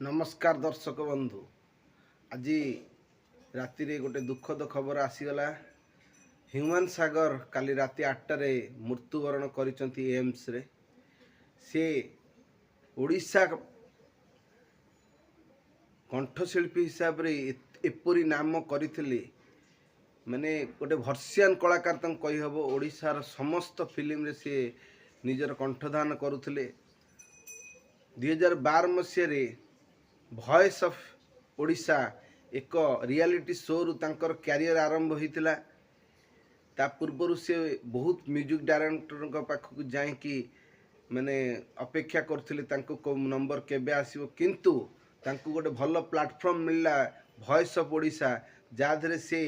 नमस्कार दर्शक बंधु। आज राति रे गोटे दुखद खबर आसीगला। ह्यूमन सागर काली राति 8टारे मृत्युवरण करिसंती एम्स रे। से ओडिशा कंठशिल्पी हिसाब रे एपरी नाम करथिले, माने गोटे भर्सियान कलाकार तंग कहि हबो। ओडिशार समस्त फिल्म रे से निजर कंठदान करुथिले। 2012 मसीह रे वॉइस ऑफ ओडिशा एक रियलिटी शो रु तांकर कैरियर आरंभ होइतिला। ता पूर्व से बहुत म्यूजिक डायरेक्टर का पाखक जाए कि माने अपेक्षा करथिले तांको को नंबर केबे आसीबो, किंतु तांको गोटे भल प्लेटफॉर्म मिलला वॉइस ऑफ ओडिशा, जाधरे से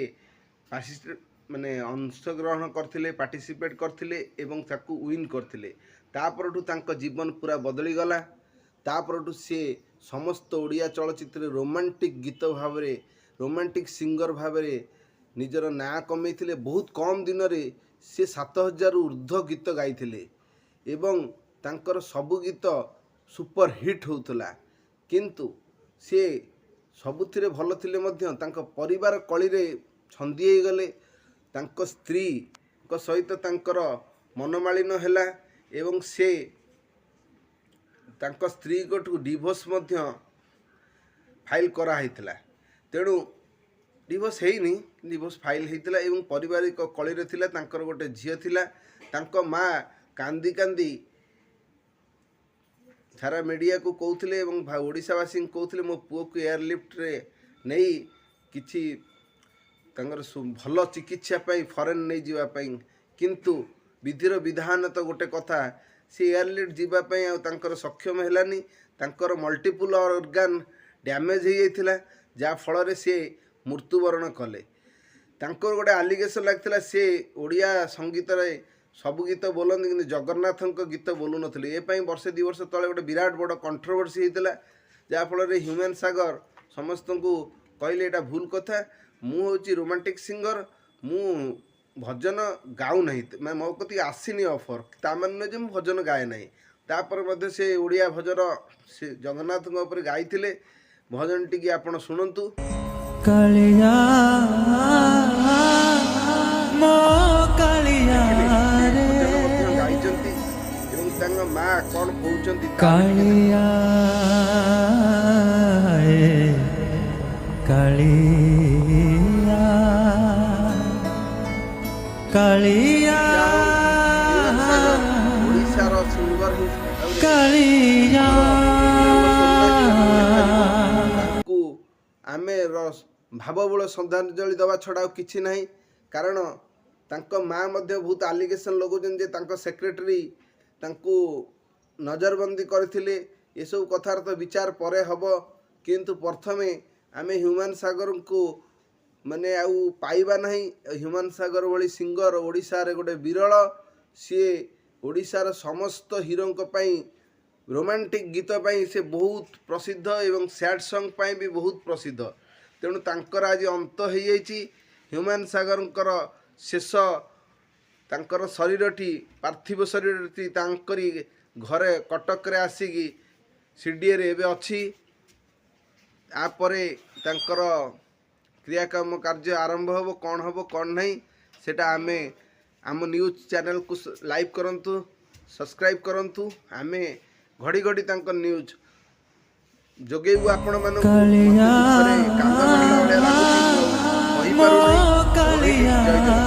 माने अंशग्रहण करथिले, पार्टिसिपेट करथिले एवं ताकू विन करथिले। तापरठू तांको जीवन पूरा बदली गला। तापरठू से समस्त ओडिया चलचित्र रोमांटिक गीत भाव में, रोमांटिक सिंगर भाव में निजर ना कमेइथिले। बहुत कम दिन रे से 7000 ऊर्ध्व गीत गाइथिले एवं तांकर सबु गीत सुपर हिट होउतला। किंतु से सबुथिरे भल थिले मध्य तांको परिवार कली रे छंदी हे गले। तांको स्त्री को सहित तांकर मनमालिन हैला एवं से तांको स्त्री को डिवोर्स मध्य फाइल करा हैतला। तेणु डिवोर्स हेइनी, डिवोर्स फाइल हैतला एवं पारिवारिक कली रे थिला। तांकर गोटे झियो थिला। तांको माँ कांदी कांदी सारा मीडिया को कहते एवं ओडिशावासी कहते मो पुओ को एयरलिफ्ट रे नहीं किछि तांकर भल चिकित्सा पाई फॉरेन नहीं जीवा पाई, किंतु विधिर विधान तो गोटे कथा। से एयरलिफ्ट जीवा पाई आ तांकर सक्षम हेलानी। तांकर मल्टीपल ऑर्गन डैमेज हो जाइथिला, जा फल रे से मृत्युवरण कले। तांकर गोटे आलिगेशन लागथिला से ओडिया संगीत रे सब गीत बोलते कि जगन्नाथ गीत बोलू नथिले। ए पई वर्षे 2 वर्ष तले गोटे विराट बड़ कंट्रोवर्सी होइतिला, जा फल रे ह्यूमन सागर समस्त को कहले एटा भूल कथा। मु होची रोमांटिक सिंगर, मु भजन गाऊ नहीं, मैं मो कति आसीनी ऑफर ता माने जे मु भजन गाए नहीं। तापर मध्य से ओडिया भजन से जगन्नाथ ऊपर गाइथिले। भजन टिकी आपण सुनंतु। कालिया मो कालिया रे गाइचंती एवं तांग मां कोन कहउचंती कालिया कालिया कालिया ओडिशा रो सिंगर कालिया को आमे भावबूल श्रद्धांजलि दवा छड़ा किछि नहीं। कारण तांको माँ मध्य बहुत आलिगेशन लगुचन जे तांको सेक्रेटरी तांको नजरबंदी करथिले। ये सब कथार तो विचार परे हबो, किंतु प्रथमे आमे ह्यूमन सागर को माने आउ पाइबा नहीं। ह्यूमन सागर भली सिंगर ओडिशा रे गोटे विरल। सी ओडिशार समस्त हीरो पाई रोमांटिक गीत पाई से बहुत प्रसिद्ध एवं सैड सॉन्ग पाई भी बहुत प्रसिद्ध। तेणु तांकर आज अंत हो जाइछि। ह्यूमन सागर शेष तांकर शरीरटी पार्थिव शरीरटी तांकरी घरे कटक रे आसिकी सीडीए रे एबे अछि। आपरे तांकर क्रियाक्रम कार्य आरंभ होबो। कौन होबो कौन नहीं सेटा आमे आम न्यूज चैनल को लाइक करंतु, सब्सक्राइब करंतु। आमे घड़ी घड़ी तांकर न्यूज जोगेबु आपण मानु कालिया कांदा लागला लागुची कहि पारु नहीं।